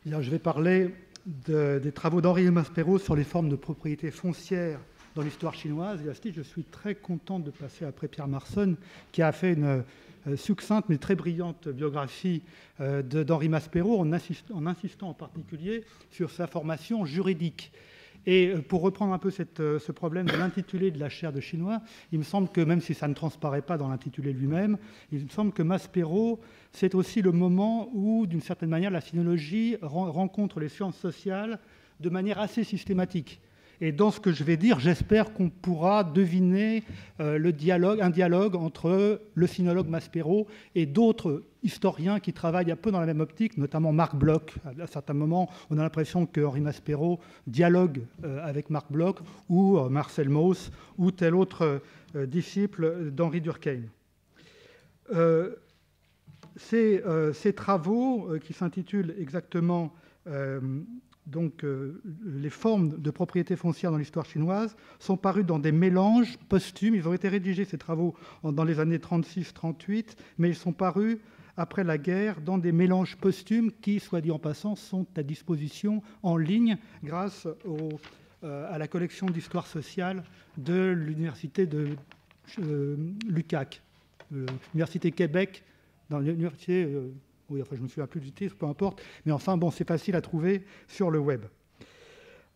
Bien, je vais parler des travaux d'Henri Maspero sur les formes de propriété foncière dans l'histoire chinoise. Et à ce titre, je suis très content de passer après Pierre Marson, qui a fait une succincte mais très brillante biographie d'Henri Maspero, en insistant en particulier sur sa formation juridique. Et pour reprendre un peu ce problème de l'intitulé de la chaire de chinois, il me semble que, même si ça ne transparaît pas dans l'intitulé lui-même, il me semble que Maspero, c'est aussi le moment où, d'une certaine manière, la sinologie rencontre les sciences sociales de manière assez systématique. Et dans ce que je vais dire, j'espère qu'on pourra deviner un dialogue entre le sinologue Maspero et d'autres historiens qui travaillent un peu dans la même optique, notamment Marc Bloch. À certains moments, on a l'impression que Henri Maspero dialogue avec Marc Bloch ou Marcel Mauss ou tel autre disciple d'Henri Durkheim. Ces travaux, qui s'intitulent exactement les formes de propriété foncière dans l'histoire chinoise, sont parus dans des mélanges posthumes. Ils ont été rédigés, ces travaux, dans les années 36-38, mais ils sont parus après la guerre dans des mélanges posthumes qui, soit dit en passant, sont à disposition en ligne grâce à la collection d'histoire sociale de l'université de l'UQAC, l'université Québec, dans l'université... oui, enfin, je ne me souviens plus du titre, peu importe. Mais enfin, bon, c'est facile à trouver sur le web.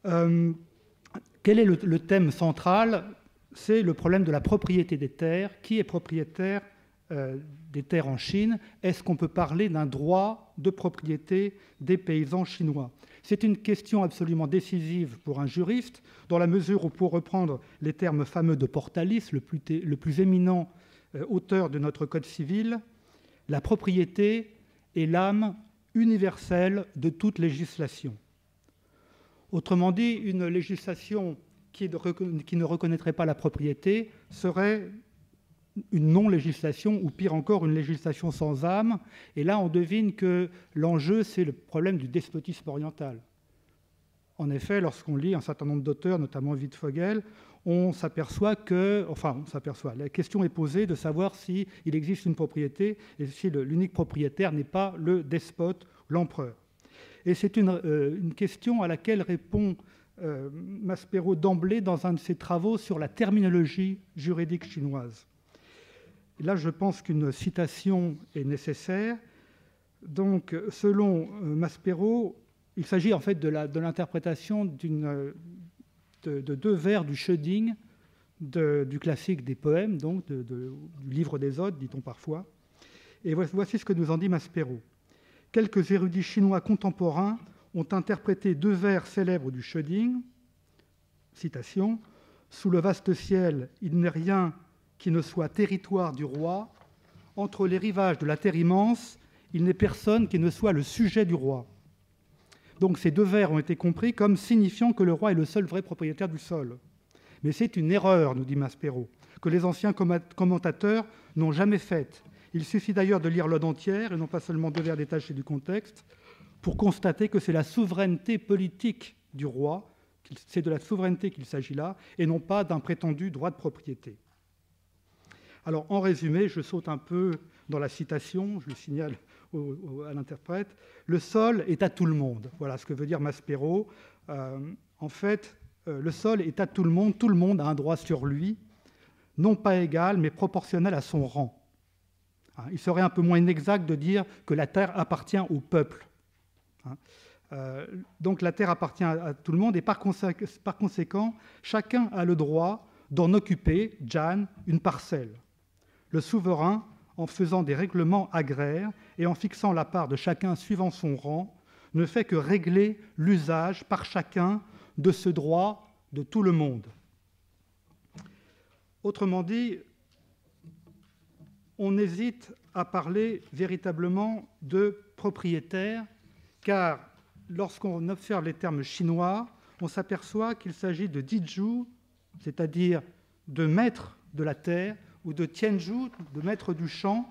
Quel est le thème central? C'est le problème de la propriété des terres. Qui est propriétaire des terres en Chine? Est-ce qu'on peut parler d'un droit de propriété des paysans chinois? C'est une question absolument décisive pour un juriste, dans la mesure où, pour reprendre les termes fameux de Portalis, le plus éminent auteur de notre Code civil, la propriété est l'âme universelle de toute législation. Autrement dit, une législation qui ne reconnaîtrait pas la propriété serait une non-législation, ou pire encore, une législation sans âme. Et là, on devine que l'enjeu, c'est le problème du despotisme oriental. En effet, lorsqu'on lit un certain nombre d'auteurs, notamment Wittfogel, on s'aperçoit la question est posée de savoir s'il existe une propriété et si l'unique propriétaire n'est pas le despote, l'empereur. Et c'est une question à laquelle répond Maspero d'emblée dans un de ses travaux sur la terminologie juridique chinoise. Et là, je pense qu'une citation est nécessaire. Donc, selon Maspero, il s'agit en fait de l'interprétation de deux vers du Sheding, du classique des poèmes, donc du livre des Odes, dit-on parfois. Et voici ce que nous en dit Maspero. Quelques érudits chinois contemporains ont interprété deux vers célèbres du Sheding, citation, « Sous le vaste ciel, il n'est rien qui ne soit territoire du roi. Entre les rivages de la terre immense, il n'est personne qui ne soit le sujet du roi. » Donc ces deux vers ont été compris comme signifiant que le roi est le seul vrai propriétaire du sol. Mais c'est une erreur, nous dit Maspero, que les anciens commentateurs n'ont jamais faite. Il suffit d'ailleurs de lire l'Ode entière, et non pas seulement deux vers détachés du contexte, pour constater que c'est la souveraineté politique du roi, c'est de la souveraineté qu'il s'agit là, et non pas d'un prétendu droit de propriété. Alors, en résumé, je saute un peu dans la citation, je le signale à l'interprète, le sol est à tout le monde. Voilà ce que veut dire Maspero. En fait, le sol est à tout le monde a un droit sur lui, non pas égal, mais proportionnel à son rang. Il serait un peu moins inexact de dire que la terre appartient au peuple. Donc la terre appartient à tout le monde, et par conséquent, chacun a le droit d'en occuper, Jan, une parcelle. Le souverain, en faisant des règlements agraires et en fixant la part de chacun suivant son rang, ne fait que régler l'usage par chacun de ce droit de tout le monde. Autrement dit, on hésite à parler véritablement de propriétaire, car lorsqu'on observe les termes chinois, on s'aperçoit qu'il s'agit de Dizhu, c'est-à-dire de maître de la terre, ou de Tianzhu, de maître du champ,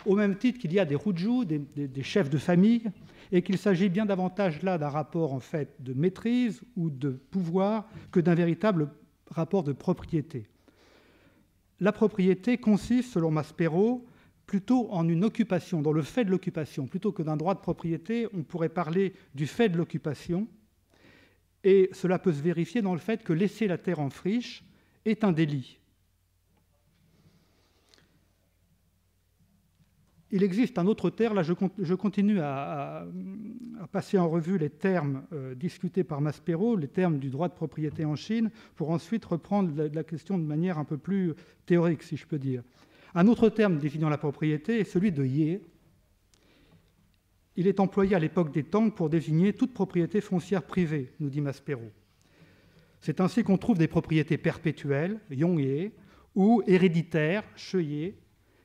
au même titre qu'il y a des Ruzhu, des chefs de famille, et qu'il s'agit bien davantage là d'un rapport en fait de maîtrise ou de pouvoir que d'un véritable rapport de propriété. La propriété consiste, selon Maspero, plutôt en une occupation, dans le fait de l'occupation. Plutôt que d'un droit de propriété, on pourrait parler du fait de l'occupation. Et cela peut se vérifier dans le fait que laisser la terre en friche est un délit. Il existe un autre terme, là je continue à passer en revue les termes discutés par Maspero, les termes du droit de propriété en Chine, pour ensuite reprendre la question de manière un peu plus théorique, si je peux dire. Un autre terme définissant la propriété est celui de ye. Il est employé à l'époque des Tang pour désigner toute propriété foncière privée, nous dit Maspero. C'est ainsi qu'on trouve des propriétés perpétuelles, yongye, ou héréditaires, sheye,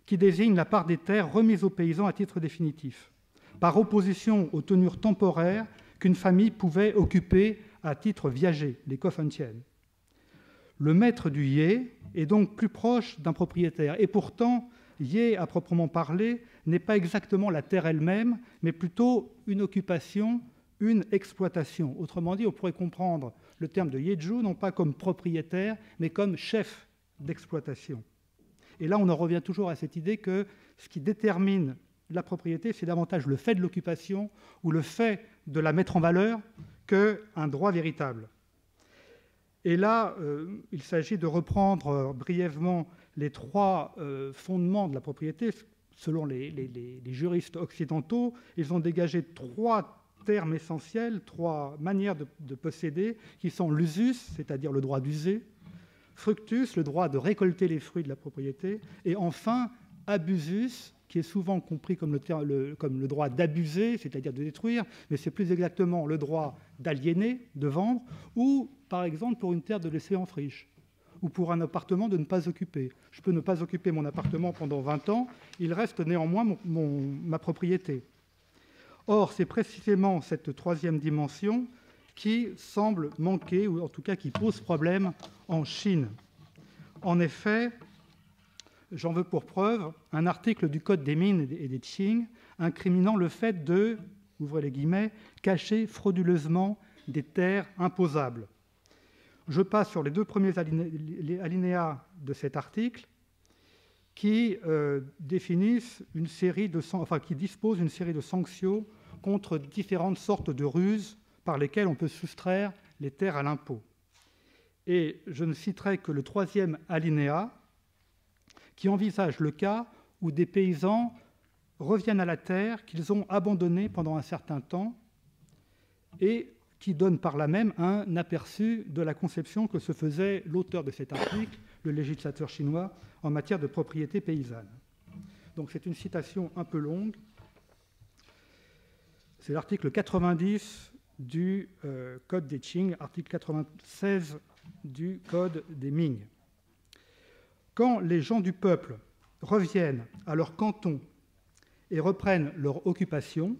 qui désignent la part des terres remises aux paysans à titre définitif, par opposition aux tenures temporaires qu'une famille pouvait occuper à titre viager, les Kofentien. Le maître du ye est donc plus proche d'un propriétaire, et pourtant, ye, à proprement parler, n'est pas exactement la terre elle-même, mais plutôt une occupation, une exploitation. Autrement dit, on pourrait comprendre le terme de yeju non pas comme propriétaire, mais comme chef d'exploitation. Et là, on en revient toujours à cette idée que ce qui détermine la propriété, c'est davantage le fait de l'occupation ou le fait de la mettre en valeur qu'un droit véritable. Et là, il s'agit de reprendre brièvement les trois fondements de la propriété. Selon les juristes occidentaux, ils ont dégagé trois termes essentiels, trois manières de posséder, qui sont l'usus, c'est-à-dire le droit d'user, fructus, le droit de récolter les fruits de la propriété, et enfin abusus, qui est souvent compris comme le droit d'abuser, c'est-à-dire de détruire, mais c'est plus exactement le droit d'aliéner, de vendre, ou par exemple pour une terre de laisser en friche, ou pour un appartement de ne pas occuper. Je peux ne pas occuper mon appartement pendant 20 ans, il reste néanmoins ma propriété. Or, c'est précisément cette troisième dimension qui semble manquer, ou en tout cas qui pose problème en Chine. En effet, j'en veux pour preuve un article du Code des mines et des Qing incriminant le fait de, ouvrez les guillemets, cacher frauduleusement des terres imposables. Je passe sur les deux premiers alinéas de cet article qui définissent une série qui disposent une série de sanctions contre différentes sortes de ruses par lesquelles on peut soustraire les terres à l'impôt. Et je ne citerai que le troisième alinéa qui envisage le cas où des paysans reviennent à la terre qu'ils ont abandonnée pendant un certain temps et qui donne par là même un aperçu de la conception que se faisait l'auteur de cet article, le législateur chinois, en matière de propriété paysanne. Donc c'est une citation un peu longue. C'est l'article 90 du Code des Qing, article 96 du Code des Ming. Quand les gens du peuple reviennent à leur canton et reprennent leur occupation,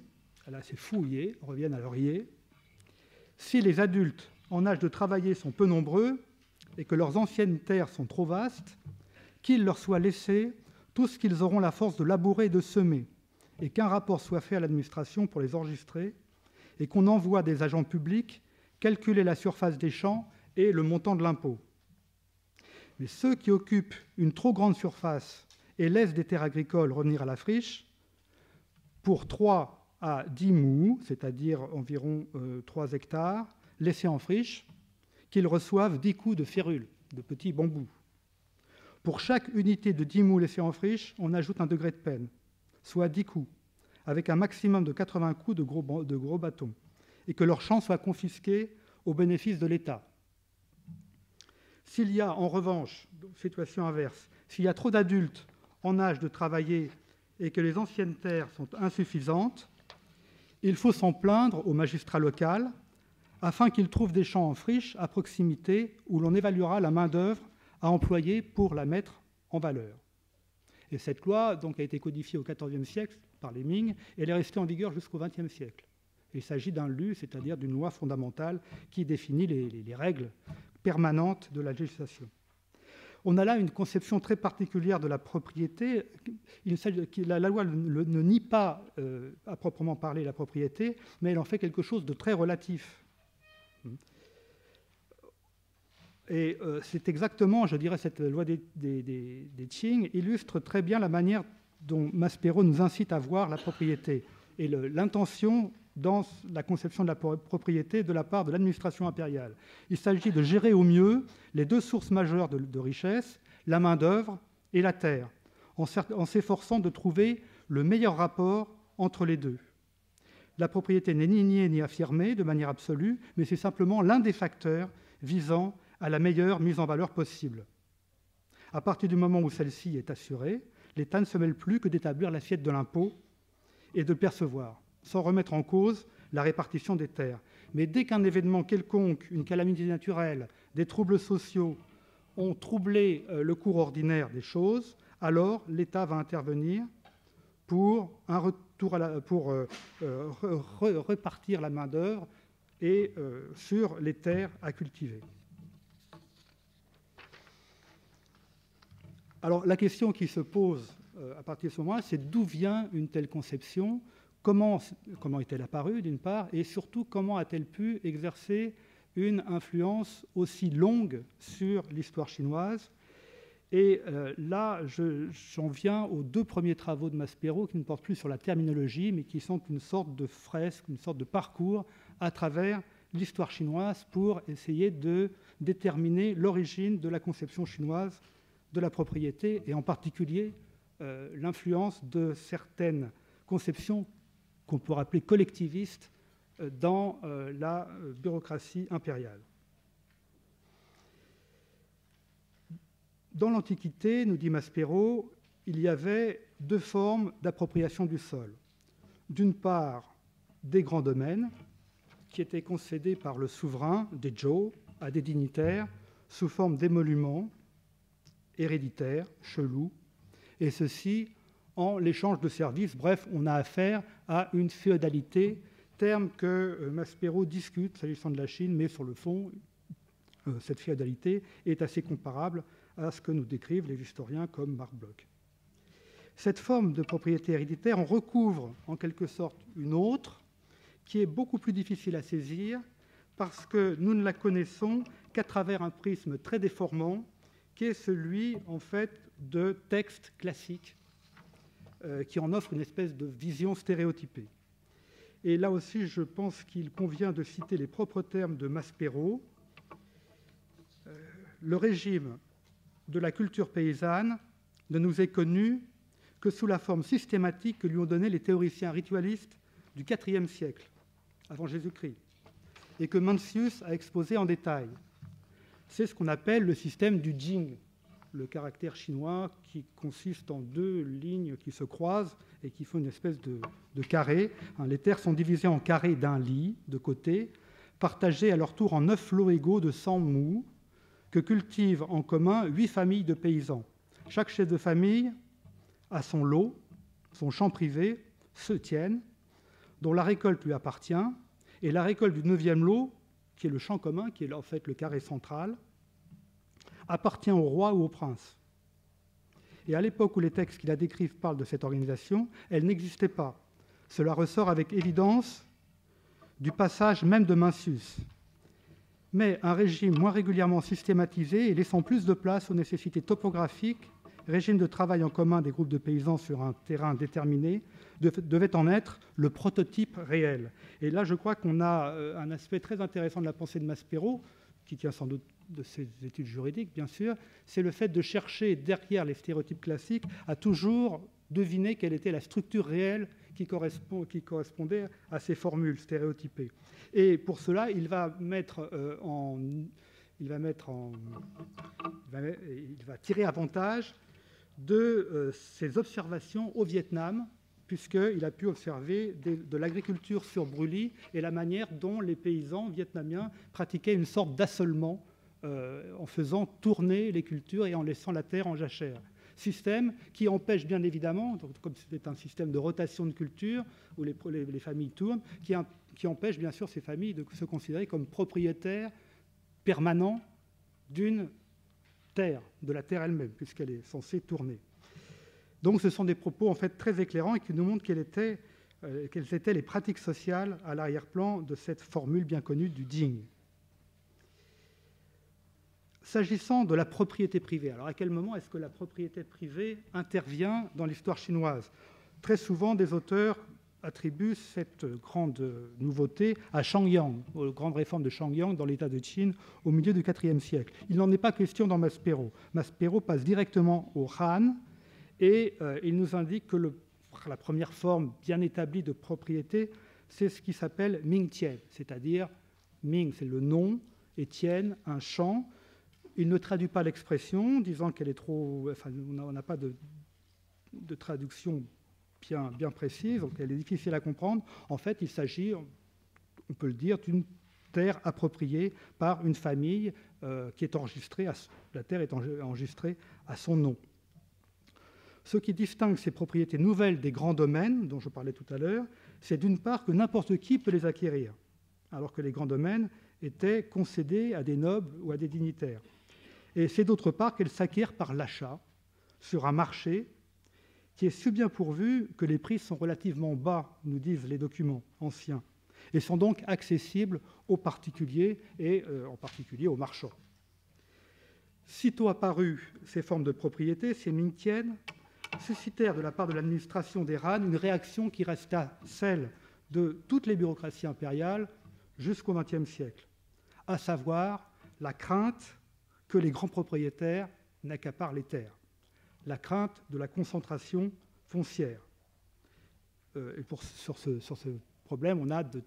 là c'est fouillé, reviennent à leur yé, si les adultes en âge de travailler sont peu nombreux et que leurs anciennes terres sont trop vastes, qu'il leur soit laissé tout ce qu'ils auront la force de labourer et de semer, et qu'un rapport soit fait à l'administration pour les enregistrer, et qu'on envoie des agents publics calculer la surface des champs et le montant de l'impôt. Mais ceux qui occupent une trop grande surface et laissent des terres agricoles revenir à la friche, pour 3 à 10 mous, c'est-à-dire environ 3 hectares, laissés en friche, qu'ils reçoivent 10 coups de férule, de petits bambous. Pour chaque unité de 10 mous laissés en friche, on ajoute un degré de peine, soit 10 coups, avec un maximum de 80 coups de gros bâtons, et que leurs champs soient confisqués au bénéfice de l'État. S'il y a, en revanche, situation inverse, s'il y a trop d'adultes en âge de travailler et que les anciennes terres sont insuffisantes, il faut s'en plaindre au magistrat local afin qu'il trouve des champs en friche à proximité où l'on évaluera la main-d'œuvre à employer pour la mettre en valeur. Et cette loi donc, a été codifiée au XIVe siècle par les Ming et elle est restée en vigueur jusqu'au XXe siècle. Il s'agit d'un lu, c'est-à-dire d'une loi fondamentale qui définit les règles permanentes de la législation. On a là une conception très particulière de la propriété. La loi ne nie pas à proprement parler la propriété, mais elle en fait quelque chose de très relatif. Et c'est exactement, je dirais, cette loi des Qing illustre très bien la manière dont Maspero nous incite à voir la propriété et l'intention dans la conception de la propriété de la part de l'administration impériale. Il s'agit de gérer au mieux les deux sources majeures de richesse, la main-d'œuvre et la terre, en s'efforçant de trouver le meilleur rapport entre les deux. La propriété n'est ni niée ni affirmée de manière absolue, mais c'est simplement l'un des facteurs visant à la meilleure mise en valeur possible. À partir du moment où celle-ci est assurée, l'État ne se mêle plus que d'établir l'assiette de l'impôt et de le percevoir, sans remettre en cause la répartition des terres. Mais dès qu'un événement quelconque, une calamité naturelle, des troubles sociaux ont troublé le cours ordinaire des choses, alors l'État va intervenir pour repartir la main-d'œuvre et sur les terres à cultiver. Alors la question qui se pose à partir de ce moment-là, c'est d'où vient une telle conception, comment est-elle apparue d'une part, et surtout comment a-t-elle pu exercer une influence aussi longue sur l'histoire chinoise. Et là, j'en viens aux deux premiers travaux de Maspero qui ne portent plus sur la terminologie, mais qui sont une sorte de fresque, une sorte de parcours à travers l'histoire chinoise pour essayer de déterminer l'origine de la conception chinoise de la propriété, et en particulier l'influence de certaines conceptions qu'on pourrait appeler collectivistes dans la bureaucratie impériale. Dans l'Antiquité, nous dit Maspero, il y avait deux formes d'appropriation du sol. D'une part, des grands domaines qui étaient concédés par le souverain, des zhou, à des dignitaires sous forme d'émoluments héréditaires, chelous, et ceci en l'échange de services. Bref, on a affaire à une féodalité, terme que Maspero discute s'agissant de la Chine, mais sur le fond, cette féodalité est assez comparable à ce que nous décrivent les historiens comme Marc Bloch. Cette forme de propriété héréditaire en recouvre en quelque sorte une autre qui est beaucoup plus difficile à saisir parce que nous ne la connaissons qu'à travers un prisme très déformant qui est celui en fait de textes classiques qui en offrent une espèce de vision stéréotypée. Et là aussi, je pense qu'il convient de citer les propres termes de Maspero. Le régime de la culture paysanne ne nous est connu que sous la forme systématique que lui ont donnée les théoriciens ritualistes du IVe siècle, avant Jésus-Christ, et que Mencius a exposé en détail. C'est ce qu'on appelle le système du Jing, le caractère chinois qui consiste en deux lignes qui se croisent et qui font une espèce de carré. Les terres sont divisées en carrés d'un li de côté, partagées à leur tour en 9 lots égaux de 100 mous, que cultivent en commun 8 familles de paysans. Chaque chef de famille a son lot, son champ privé, se tienne, dont la récolte lui appartient, et la récolte du 9e lot, qui est le champ commun, qui est en fait le carré central, appartient au roi ou au prince. Et à l'époque où les textes qui la décrivent parlent de cette organisation, elle n'existait pas. Cela ressort avec évidence du passage même de Mencius. Mais un régime moins régulièrement systématisé et laissant plus de place aux nécessités topographiques, régime de travail en commun des groupes de paysans sur un terrain déterminé, devait en être le prototype réel. Et là, je crois qu'on a un aspect très intéressant de la pensée de Maspero, qui tient sans doute de ses études juridiques, bien sûr, c'est le fait de chercher derrière les stéréotypes classiques à toujours deviner quelle était la structure réelle qui correspondait à ces formules stéréotypées. Et pour cela, il va tirer avantage de ses observations au Vietnam, puisqu'il a pu observer de l'agriculture sur brûlis et la manière dont les paysans vietnamiens pratiquaient une sorte d'assolement en faisant tourner les cultures et en laissant la terre en jachère. Système qui empêche bien évidemment, comme c'est un système de rotation de culture où les familles tournent, qui empêche bien sûr ces familles de se considérer comme propriétaires permanents d'une terre, de la terre elle-même, puisqu'elle est censée tourner. Donc ce sont des propos en fait très éclairants et qui nous montrent quelles étaient les pratiques sociales à l'arrière-plan de cette formule bien connue du Jing. S'agissant de la propriété privée, alors à quel moment est-ce que la propriété privée intervient dans l'histoire chinoise? Très souvent, des auteurs attribuent cette grande nouveauté à Shangyang, aux grandes réformes de Shangyang dans l'État de Qin au milieu du IVe siècle. Il n'en est pas question dans Maspero. Maspero passe directement au Han et il nous indique que la première forme bien établie de propriété, c'est ce qui s'appelle Ming-Tian, c'est-à-dire Ming, c'est le nom, et Tian, un champ. Il ne traduit pas l'expression, disant qu'elle est trop... Enfin, on n'a pas de traduction bien précise, donc elle est difficile à comprendre. En fait, il s'agit, on peut le dire, d'une terre appropriée par une famille qui est enregistrée, la terre est enregistrée à son nom. Ce qui distingue ces propriétés nouvelles des grands domaines, dont je parlais tout à l'heure, c'est d'une part que n'importe qui peut les acquérir, alors que les grands domaines étaient concédés à des nobles ou à des dignitaires. Et c'est d'autre part qu'elles s'acquièrent par l'achat sur un marché qui est si bien pourvu que les prix sont relativement bas, nous disent les documents anciens, et sont donc accessibles aux particuliers et en particulier aux marchands. Sitôt apparues ces formes de propriété, ces Ming-Tian suscitèrent de la part de l'administration des Han une réaction qui resta celle de toutes les bureaucraties impériales jusqu'au XXe siècle, à savoir la crainte que les grands propriétaires n'accaparent les terres, la crainte de la concentration foncière. Et sur ce problème, on a de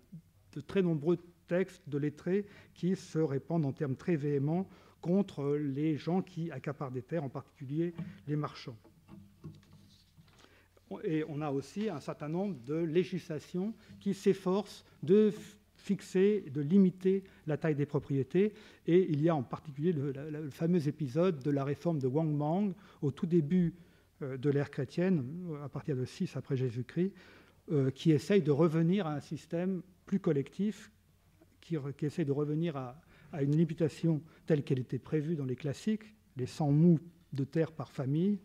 très nombreux textes de lettrés qui se répandent en termes très véhéments contre les gens qui accaparent des terres, en particulier les marchands. Et on a aussi un certain nombre de législations qui s'efforcent de fixer, de limiter la taille des propriétés. Et il y a en particulier le fameux épisode de la réforme de Wang Mang au tout début de l'ère chrétienne, à partir de 6 après Jésus-Christ, qui essaye de revenir à un système plus collectif, qui essaye de revenir à une limitation telle qu'elle était prévue dans les classiques, les 100 mous de terre par famille,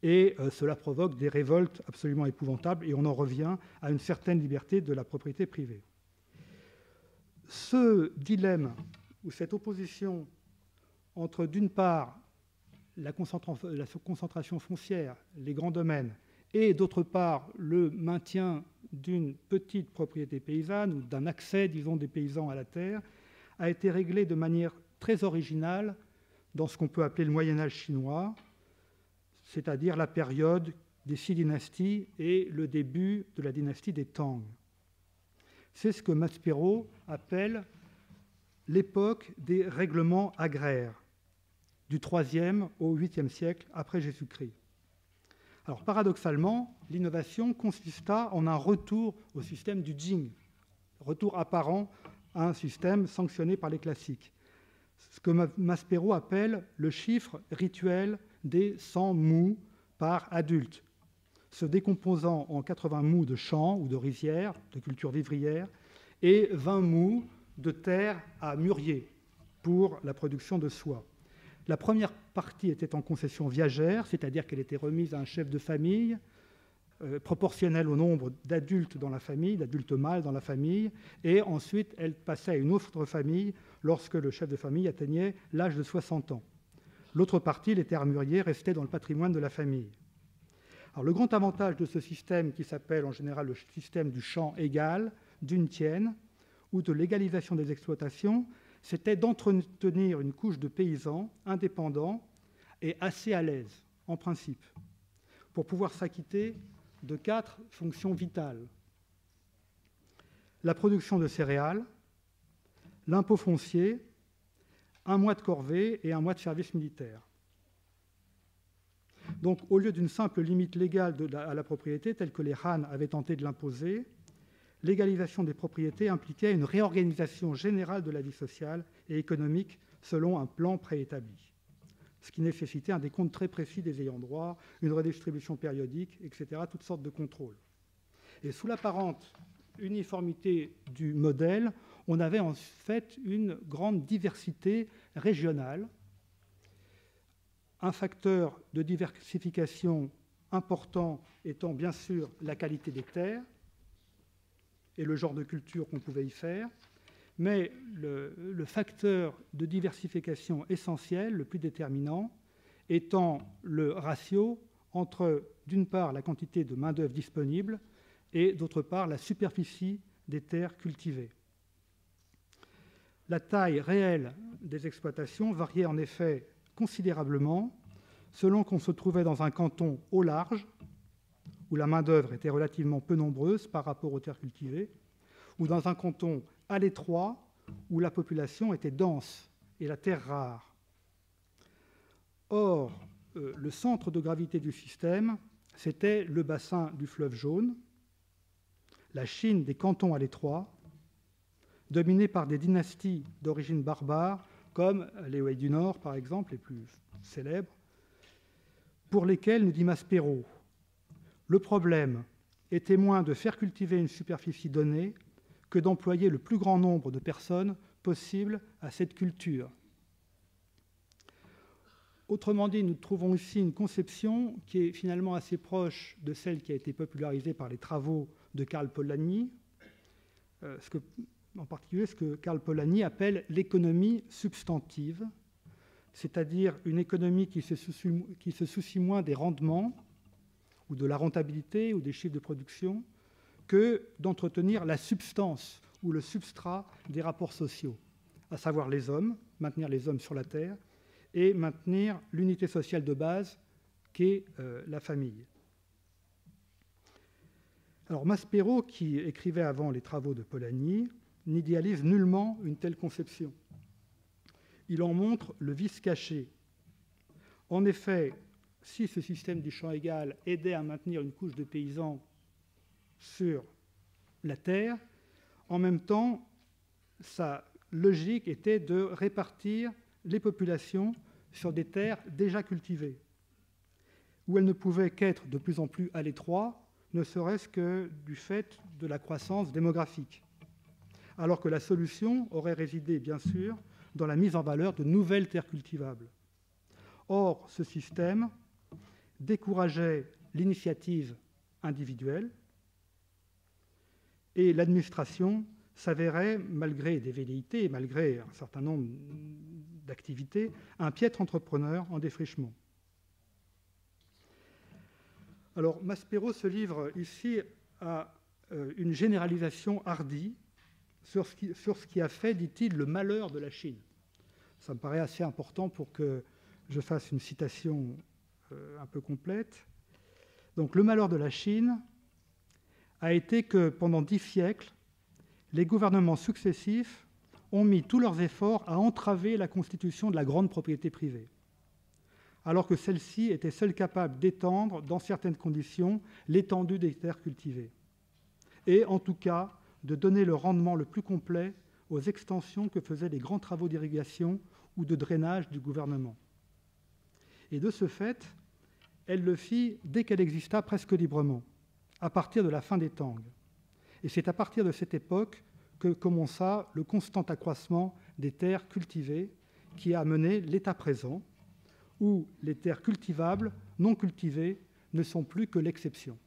et cela provoque des révoltes absolument épouvantables, et on en revient à une certaine liberté de la propriété privée. Ce dilemme, ou cette opposition entre, d'une part, la concentration foncière, les grands domaines, et d'autre part, le maintien d'une petite propriété paysanne, ou d'un accès, disons, des paysans à la terre, a été réglé de manière très originale dans ce qu'on peut appeler le Moyen-Âge chinois, c'est-à-dire la période des 6 dynasties et le début de la dynastie des Tang. C'est ce que Maspero appelle l'époque des règlements agraires, du IIIe au 8e siècle après Jésus-Christ. Alors, paradoxalement, l'innovation consista en un retour au système du Jing, retour apparent à un système sanctionné par les classiques. Ce que Maspero appelle le chiffre rituel des 100 mous par adulte, se décomposant en 80 mous de champs ou de rizières, de cultures vivrières, et 20 mous de terre à mûrier pour la production de soie. La première partie était en concession viagère, c'est-à-dire qu'elle était remise à un chef de famille, proportionnelle au nombre d'adultes dans la famille, d'adultes mâles dans la famille, et ensuite elle passait à une autre famille lorsque le chef de famille atteignait l'âge de 60 ans. L'autre partie, les terres mûriers, restait dans le patrimoine de la famille. Alors, le grand avantage de ce système, qui s'appelle en général le système du champ égal, d'une tienne, ou de l'égalisation des exploitations, c'était d'entretenir une couche de paysans indépendants et assez à l'aise, en principe, pour pouvoir s'acquitter de 4 fonctions vitales. La production de céréales, l'impôt foncier, 1 mois de corvée et 1 mois de service militaire. Donc, au lieu d'une simple limite légale à la propriété, telle que les Han avaient tenté de l'imposer, l'égalisation des propriétés impliquait une réorganisation générale de la vie sociale et économique selon un plan préétabli, ce qui nécessitait un décompte très précis des ayants droit, une redistribution périodique, etc., toutes sortes de contrôles. Et sous l'apparente uniformité du modèle, on avait en fait une grande diversité régionale, un facteur de diversification important étant bien sûr la qualité des terres et le genre de culture qu'on pouvait y faire, mais le facteur de diversification essentiel, le plus déterminant, étant le ratio entre, d'une part, la quantité de main-d'œuvre disponible et, d'autre part, la superficie des terres cultivées. La taille réelle des exploitations variait en effet considérablement selon qu'on se trouvait dans un canton au large, où la main-d'œuvre était relativement peu nombreuse par rapport aux terres cultivées, ou dans un canton à l'étroit, où la population était dense et la terre rare. Or, le centre de gravité du système, c'était le bassin du fleuve Jaune, la Chine des cantons à l'étroit, dominée par des dynasties d'origine barbare, comme les Wei du Nord, par exemple, les plus célèbres, pour lesquels, nous dit Maspero, le problème était moins de faire cultiver une superficie donnée que d'employer le plus grand nombre de personnes possible à cette culture. Autrement dit, nous trouvons ici une conception qui est finalement assez proche de celle qui a été popularisée par les travaux de Karl Polanyi, en particulier ce que Karl Polanyi appelle l'économie substantive, c'est-à-dire une économie qui se soucie moins des rendements ou de la rentabilité ou des chiffres de production que d'entretenir la substance ou le substrat des rapports sociaux, à savoir les hommes, maintenir les hommes sur la terre et maintenir l'unité sociale de base qu'est la famille. Alors Maspero, qui écrivait avant les travaux de Polanyi, n'idéalise nullement une telle conception. Il en montre le vice caché. En effet, si ce système du champ égal aidait à maintenir une couche de paysans sur la terre, en même temps, sa logique était de répartir les populations sur des terres déjà cultivées, où elles ne pouvaient qu'être de plus en plus à l'étroit, ne serait-ce que du fait de la croissance démographique. Alors que la solution aurait résidé, bien sûr, dans la mise en valeur de nouvelles terres cultivables. Or, ce système décourageait l'initiative individuelle et l'administration s'avérait, malgré des velléités et malgré un certain nombre d'activités, un piètre entrepreneur en défrichement. Alors, Maspero se livre ici à une généralisation hardie sur ce qui a fait, dit-il, le malheur de la Chine. Ça me paraît assez important pour que je fasse une citation un peu complète. Donc, le malheur de la Chine a été que pendant 10 siècles, les gouvernements successifs ont mis tous leurs efforts à entraver la constitution de la grande propriété privée, alors que celle-ci était seule capable d'étendre, dans certaines conditions, l'étendue des terres cultivées, et en tout cas de donner le rendement le plus complet aux extensions que faisaient les grands travaux d'irrigation ou de drainage du gouvernement. Et de ce fait, elle le fit dès qu'elle exista presque librement, à partir de la fin des Tang. Et c'est à partir de cette époque que commença le constant accroissement des terres cultivées qui a mené l'état présent, où les terres cultivables, non cultivées, ne sont plus que l'exception.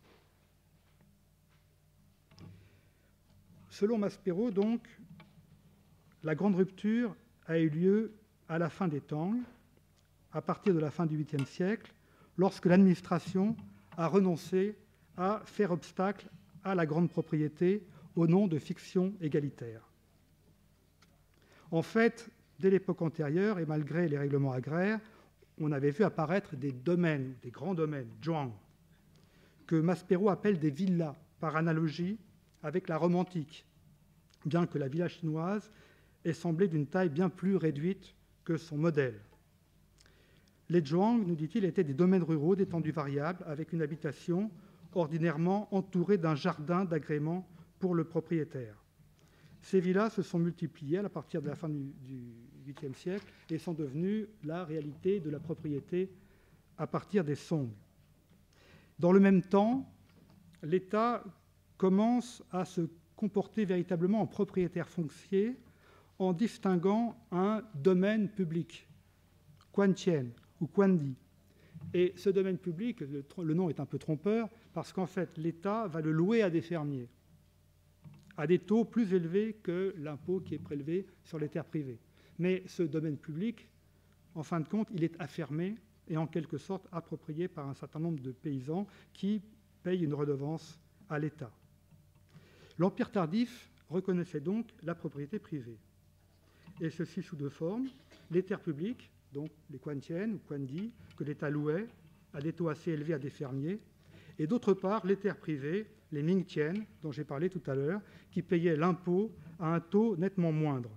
Selon Maspero, donc, la grande rupture a eu lieu à la fin des Tang, à partir de la fin du 8e siècle, lorsque l'administration a renoncé à faire obstacle à la grande propriété au nom de fictions égalitaires. En fait, dès l'époque antérieure, et malgré les règlements agraires, on avait vu apparaître des domaines, des grands domaines, zhuang, que Maspero appelle des villas, par analogie avec la Rome antique, bien que la villa chinoise ait semblé d'une taille bien plus réduite que son modèle. Les zhuang, nous dit-il, étaient des domaines ruraux d'étendue variable, avec une habitation ordinairement entourée d'un jardin d'agrément pour le propriétaire. Ces villas se sont multipliées à partir de la fin du 8e siècle et sont devenues la réalité de la propriété à partir des Song. Dans le même temps, l'État commence à se comporter véritablement en propriétaire foncier en distinguant un domaine public, Quantian ou Quandi. Et ce domaine public, le nom est un peu trompeur, parce qu'en fait, l'État va le louer à des fermiers, à des taux plus élevés que l'impôt qui est prélevé sur les terres privées. Mais ce domaine public, en fin de compte, il est affermé et en quelque sorte approprié par un certain nombre de paysans qui payent une redevance à l'État. L'Empire tardif reconnaissait donc la propriété privée. Et ceci sous deux formes. Les terres publiques, donc les quantiennes ou quandi, que l'État louait à des taux assez élevés à des fermiers, et d'autre part les terres privées, les mingtiennes, dont j'ai parlé tout à l'heure, qui payaient l'impôt à un taux nettement moindre.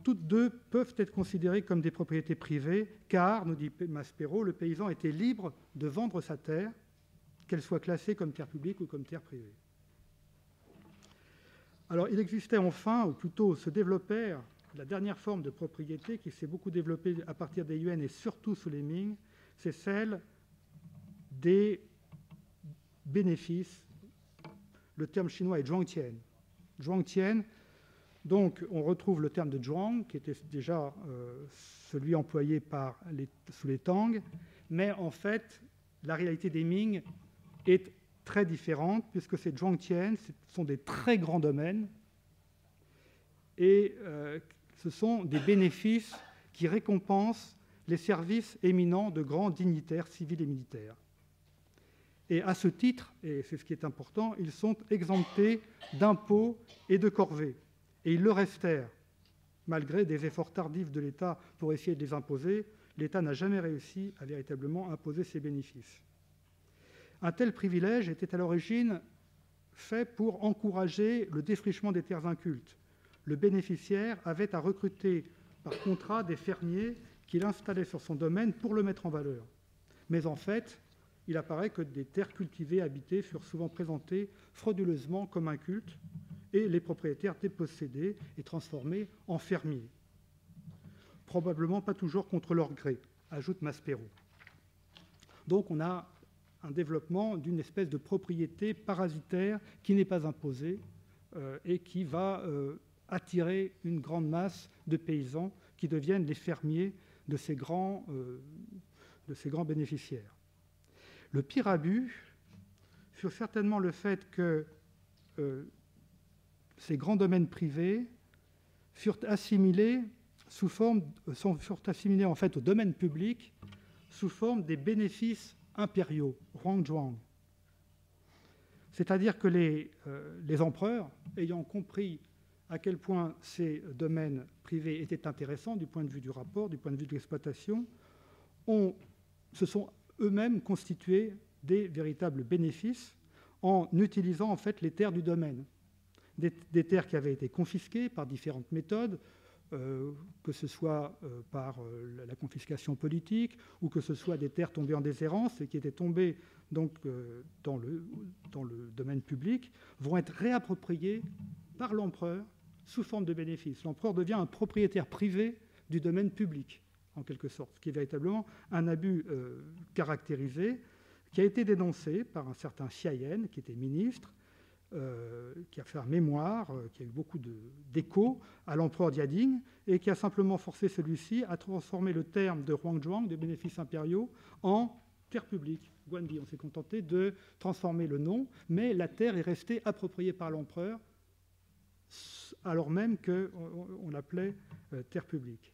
Toutes deux peuvent être considérées comme des propriétés privées, car, nous dit Maspero, le paysan était libre de vendre sa terre, qu'elle soit classée comme terre publique ou comme terre privée. Alors, il existait enfin, ou plutôt se développait, la dernière forme de propriété qui s'est beaucoup développée à partir des Yuan et surtout sous les Ming, c'est celle des bénéfices. Le terme chinois est zhuangtian. Zhuangtian, donc on retrouve le terme de zhuang, qui était déjà celui employé sous les Tang, mais en fait, la réalité des Ming est très différente, puisque ces zhuangtian sont des très grands domaines, et ce sont des bénéfices qui récompensent les services éminents de grands dignitaires civils et militaires. Et à ce titre, et c'est ce qui est important, ils sont exemptés d'impôts et de corvées. Et ils le restèrent, malgré des efforts tardifs de l'État pour essayer de les imposer. L'État n'a jamais réussi à véritablement imposer ces bénéfices. Un tel privilège était à l'origine fait pour encourager le défrichement des terres incultes. Le bénéficiaire avait à recruter par contrat des fermiers qu'il installait sur son domaine pour le mettre en valeur. Mais en fait, il apparaît que des terres cultivées, habitées, furent souvent présentées frauduleusement comme incultes et les propriétaires dépossédés et transformés en fermiers. Probablement pas toujours contre leur gré, ajoute Maspero. Donc on a un développement d'une espèce de propriété parasitaire qui n'est pas imposée et qui va attirer une grande masse de paysans qui deviennent les fermiers de ces grands bénéficiaires. Le pire abus fut certainement le fait que ces grands domaines privés furent assimilés en fait au domaine public sous forme des bénéfices impériaux, huangzhuang. C'est-à-dire que les empereurs, ayant compris à quel point ces domaines privés étaient intéressants du point de vue du rapport, du point de vue de l'exploitation, se sont eux-mêmes constitués des véritables bénéfices en utilisant en fait les terres du domaine. Des terres qui avaient été confisquées par différentes méthodes, que ce soit par la confiscation politique ou que ce soit des terres tombées en déshérence et qui étaient tombées donc, dans le domaine public, vont être réappropriées par l'empereur sous forme de bénéfices. L'empereur devient un propriétaire privé du domaine public, en quelque sorte, ce qui est véritablement un abus caractérisé, qui a été dénoncé par un certain Xia Yan, qui était ministre, qui a fait un mémoire, qui a eu beaucoup d'écho à l'empereur Diading, et qui a simplement forcé celui-ci à transformer le terme de huangzhuang, de bénéfices impériaux, en terre publique, guandi. On s'est contenté de transformer le nom, mais la terre est restée appropriée par l'empereur, alors même qu'on l'appelait terre publique.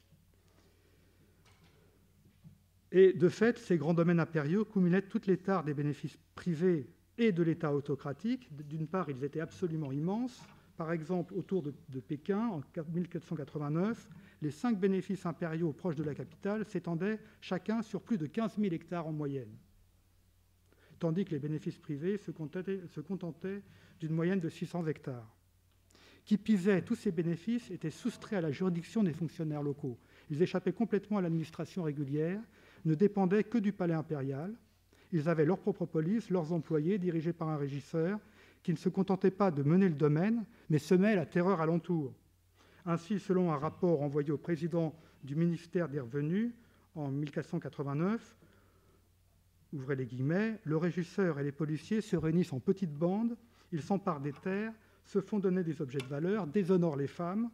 Et de fait, ces grands domaines impériaux cumulaient toutes les tares des bénéfices privés et de l'État autocratique. D'une part, ils étaient absolument immenses. Par exemple, autour de Pékin, en 1489, les 5 bénéfices impériaux proches de la capitale s'étendaient chacun sur plus de 15 000 hectares en moyenne, tandis que les bénéfices privés se contentaient d'une moyenne de 600 hectares. Qui pisait, tous ces bénéfices étaient soustraits à la juridiction des fonctionnaires locaux. Ils échappaient complètement à l'administration régulière, ne dépendaient que du palais impérial. Ils avaient leur propre police, leurs employés, dirigés par un régisseur, qui ne se contentait pas de mener le domaine, mais semait la terreur alentour. Ainsi, selon un rapport envoyé au président du ministère des Revenus en 1489, ouvrez les guillemets, le régisseur et les policiers se réunissent en petites bandes, ils s'emparent des terres, se font donner des objets de valeur, déshonorent les femmes.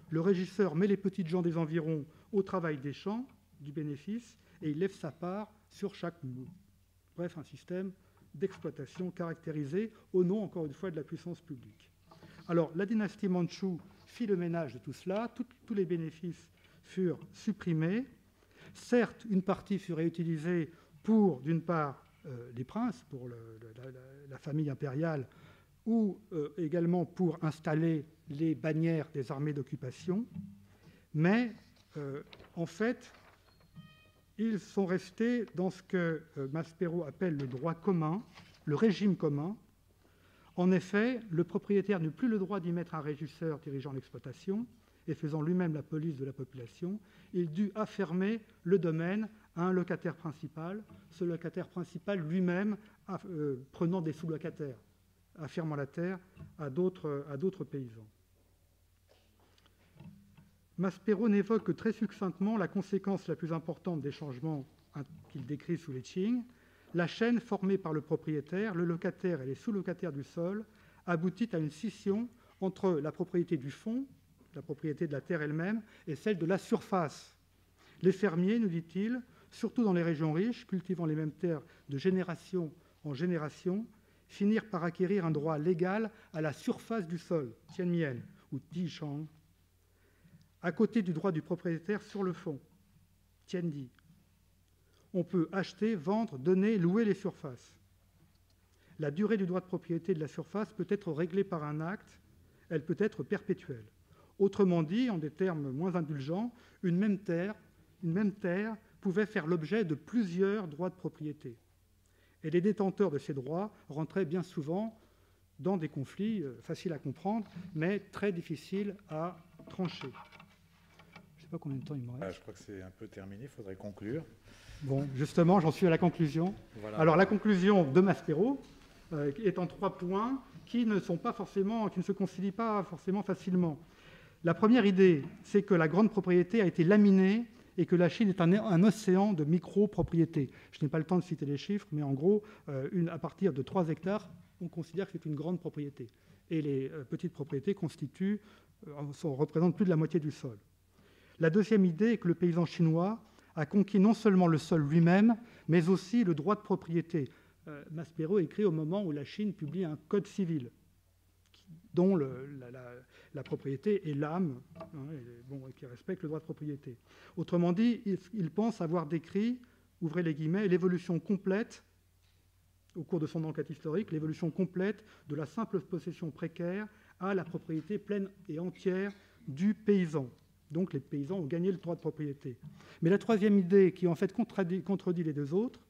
Le régisseur met les petites gens des environs au travail des champs, du bénéfice, et il lève sa part sur chaque mot. Bref, un système d'exploitation caractérisés au nom, encore une fois, de la puissance publique. Alors, la dynastie mandchoue fit le ménage de tout cela, tous les bénéfices furent supprimés. Certes, une partie fut réutilisée pour, d'une part, les princes, pour la famille impériale, ou également pour installer les bannières des armées d'occupation, mais en fait, ils sont restés dans ce que Maspero appelle le droit commun, le régime commun. En effet, le propriétaire n'eut plus le droit d'y mettre un régisseur dirigeant l'exploitation et faisant lui-même la police de la population. Il dut affermer le domaine à un locataire principal, ce locataire principal lui-même prenant des sous-locataires, affirmant la terre à d'autres paysans. Maspero n'évoque que très succinctement la conséquence la plus importante des changements qu'il décrit sous les Qing. La chaîne formée par le propriétaire, le locataire et les sous-locataires du sol aboutit à une scission entre la propriété du fond, la propriété de la terre elle-même, et celle de la surface. Les fermiers, nous dit-il, surtout dans les régions riches, cultivant les mêmes terres de génération en génération, finirent par acquérir un droit légal à la surface du sol, tianmian ou tishang, à côté du droit du propriétaire sur le fond, tiandi. On peut acheter, vendre, donner, louer les surfaces. La durée du droit de propriété de la surface peut être réglée par un acte, elle peut être perpétuelle. Autrement dit, en des termes moins indulgents, une même terre pouvait faire l'objet de plusieurs droits de propriété. Et les détenteurs de ces droits rentraient bien souvent dans des conflits faciles à comprendre, mais très difficiles à trancher. Je ne sais pas combien de temps il me reste. Je crois que c'est un peu terminé, il faudrait conclure. Bon, justement, j'en suis à la conclusion. Voilà. Alors, la conclusion de Maspero est en 3 points qui ne se concilient pas forcément facilement. La première idée, c'est que la grande propriété a été laminée et que la Chine est un océan de micro-propriétés. Je n'ai pas le temps de citer les chiffres, mais en gros, à partir de 3 hectares, on considère que c'est une grande propriété. Et les petites propriétés représentent plus de la moitié du sol. La deuxième idée est que le paysan chinois a conquis non seulement le sol lui-même, mais aussi le droit de propriété. Maspero écrit au moment où la Chine publie un code civil, dont la propriété est l'âme, qui respecte le droit de propriété. Autrement dit, il pense avoir décrit, ouvrez les guillemets, l'évolution complète, au cours de son enquête historique, l'évolution complète de la simple possession précaire à la propriété pleine et entière du paysan. Donc les paysans ont gagné le droit de propriété. Mais la troisième idée, qui en fait contredit les deux autres,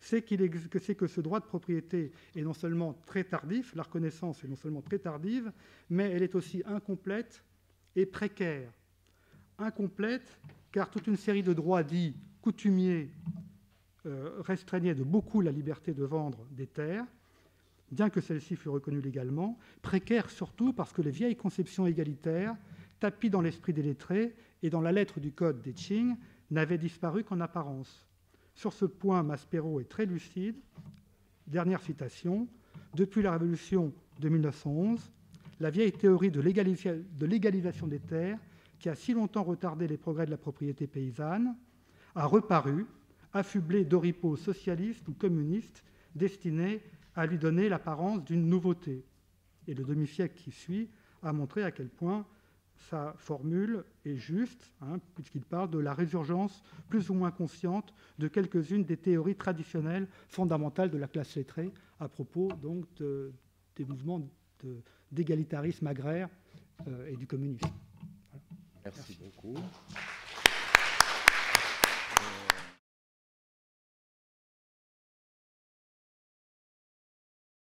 c'est que ce droit de propriété est non seulement très tardif, la reconnaissance est non seulement très tardive, mais elle est aussi incomplète et précaire. Incomplète, car toute une série de droits dits coutumiers restreignaient de beaucoup la liberté de vendre des terres, bien que celle-ci fût reconnue légalement. Précaire surtout parce que les vieilles conceptions égalitaires, tapies dans l'esprit des lettrés et dans la lettre du code des Qing, n'avaient disparu qu'en apparence. Sur ce point, Maspero est très lucide. Dernière citation. Depuis la Révolution de 1911, la vieille théorie de légalisation des terres, qui a si longtemps retardé les progrès de la propriété paysanne, a reparu, affublée d'oripeaux socialistes ou communistes destinés à lui donner l'apparence d'une nouveauté. Et le demi-siècle qui suit a montré à quel point sa formule est juste, puisqu'il parle de la résurgence plus ou moins consciente de quelques-unes des théories traditionnelles fondamentales de la classe lettrée à propos donc des mouvements d'égalitarisme agraire et du communisme. Voilà. Merci beaucoup.